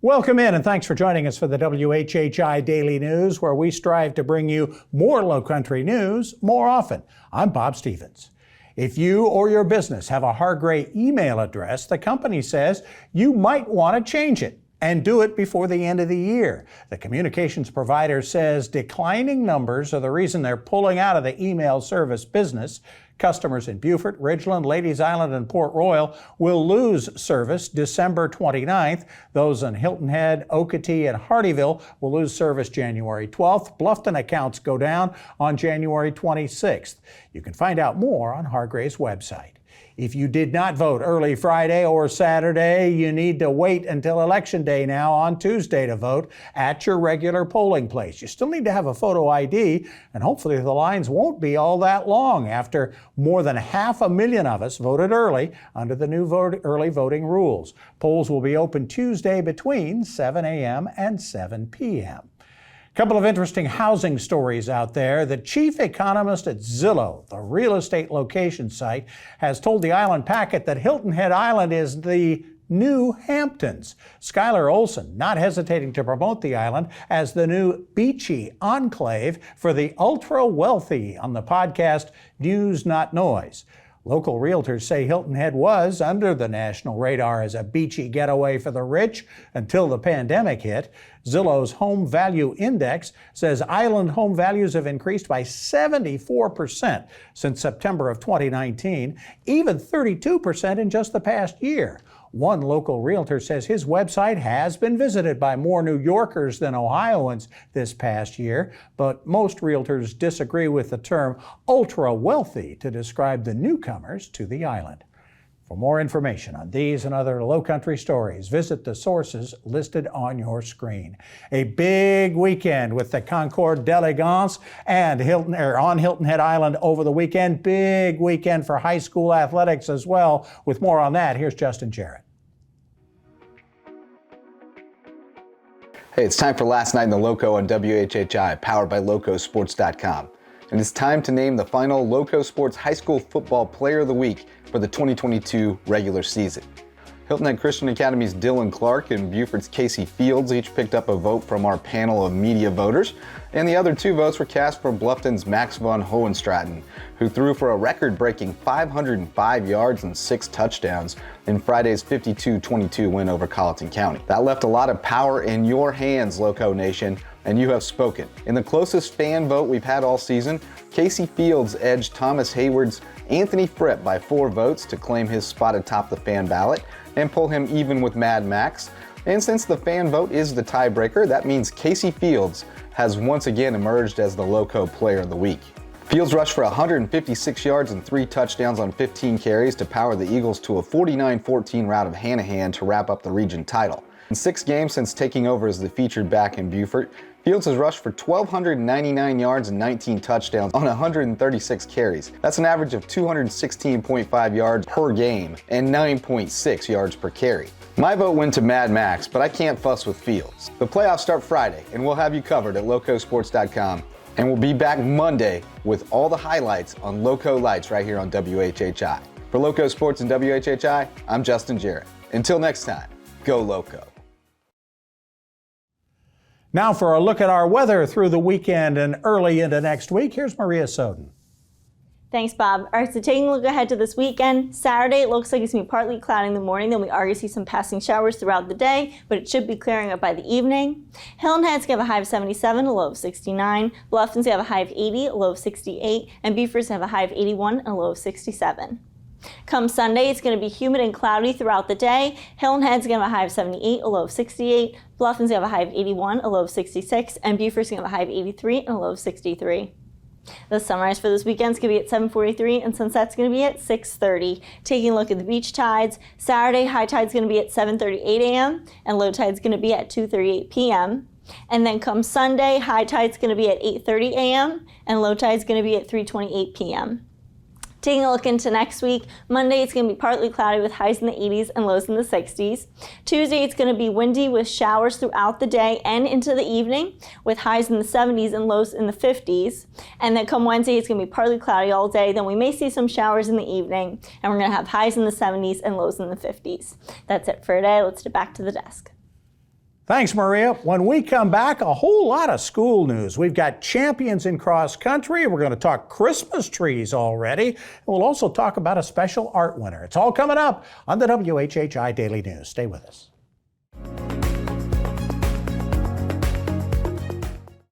Welcome in, and thanks for joining us for the WHHI Daily News, where we strive to bring you more Lowcountry news more often. I'm Bob Stevens. If you or your business have a Hargray email address, the company says you might want to change it and do it before the end of the year. The communications provider says declining numbers are the reason they're pulling out of the email service business. Customers in Beaufort, Ridgeland, Ladies Island, and Port Royal will lose service December 29th. Those in Hilton Head, Okatee, and Hardyville will lose service January 12th. Bluffton accounts go down on January 26th. You can find out more on Hargray's website. If you did not vote early Friday or Saturday, you need to wait until Election Day now on Tuesday to vote at your regular polling place. You still need to have a photo ID, and hopefully the lines won't be all that long after more than 500,000 of us voted early under the new early voting rules. Polls will be open Tuesday between 7 a.m. and 7 p.m. Couple of interesting housing stories out there. The chief economist at Zillow, the real estate location site, has told the Island Packet that Hilton Head Island is the new Hamptons. Skylar Olson not hesitating to promote the island as the new beachy enclave for the ultra-wealthy on the podcast News Not Noise. Local realtors say Hilton Head was under the national radar as a beachy getaway for the rich until the pandemic hit. Zillow's Home Value Index says island home values have increased by 74% since September of 2019, even 32% in just the past year. One local realtor says his website has been visited by more New Yorkers than Ohioans this past year, but most realtors disagree with the term ultra-wealthy to describe the newcomers to the island. For more information on these and other Lowcountry stories, visit the sources listed on your screen. A big weekend with the Concours d'Elegance and on Hilton Head Island over the weekend. Big weekend for high school athletics as well. With more on that, here's Justin Jarrett. Hey, it's time for Last Night in the Loco on WHHI, powered by LocoSports.com. And it's time to name the final Loco Sports High School Football Player of the Week for the 2022 regular season. Hilton Head Christian Academy's Dylan Clark and Beaufort's Casey Fields each picked up a vote from our panel of media voters, and the other two votes were cast for Bluffton's Max von Hohenstraten, who threw for a record-breaking 505 yards and 6 touchdowns in Friday's 52-22 win over Colleton County. That left a lot of power in your hands, Loco Nation, and you have spoken. In the closest fan vote we've had all season, Casey Fields edged Thomas Hayward's Anthony Fripp by 4 votes to claim his spot atop the fan ballot and pull him even with Mad Max. And since the fan vote is the tiebreaker, that means Casey Fields has once again emerged as the Loco Player of the Week. Fields rushed for 156 yards and 3 touchdowns on 15 carries to power the Eagles to a 49-14 rout of Hanahan to wrap up the region title. In 6 games since taking over as the featured back in Beaufort, Fields has rushed for 1,299 yards and 19 touchdowns on 136 carries. That's an average of 216.5 yards per game and 9.6 yards per carry. My vote went to Mad Max, but I can't fuss with Fields. The playoffs start Friday, and we'll have you covered at LocoSports.com. And we'll be back Monday with all the highlights on Loco Lights right here on WHHI. For Loco Sports and WHHI, I'm Justin Jarrett. Until next time, go Loco. Now for a look at our weather through the weekend and early into next week, here's Maria Soden. Thanks, Bob. All right, so taking a look ahead to this weekend, Saturday, it looks like it's going to be partly cloudy in the morning, then we are going to see some passing showers throughout the day, but it should be clearing up by the evening. Hilton Head's going to have a high of 77, a low of 69. Bluffton's going to have a high of 80, a low of 68. And Beaufort's going to have a high of 81, and a low of 67. Come Sunday, it's going to be humid and cloudy throughout the day. Hilton Head's going to have a high of 78, a low of 68. Bluffton's going to have a high of 81, a low of 66. And Beaufort's going to have a high of 83, and a low of 63. The sunrise for this weekend is going to be at 7:43 and sunset's going to be at 6:30. Taking a look at the beach tides, Saturday high tide's going to be at 7:38 a.m. and low tide's going to be at 2:38 p.m. And then come Sunday, high tide's going to be at 8:30 a.m. and low tide's going to be at 3:28 p.m. Taking a look into next week, Monday it's going to be partly cloudy with highs in the 80s and lows in the 60s. Tuesday it's going to be windy with showers throughout the day and into the evening with highs in the 70s and lows in the 50s. And then come Wednesday it's going to be partly cloudy all day. Then we may see some showers in the evening and we're going to have highs in the 70s and lows in the 50s. That's it for today. Let's get back to the desk. Thanks, Maria. When we come back, a whole lot of school news. We've got champions in cross country. We're going to talk Christmas trees already. And we'll also talk about a special art winner. It's all coming up on the WHHI Daily News. Stay with us.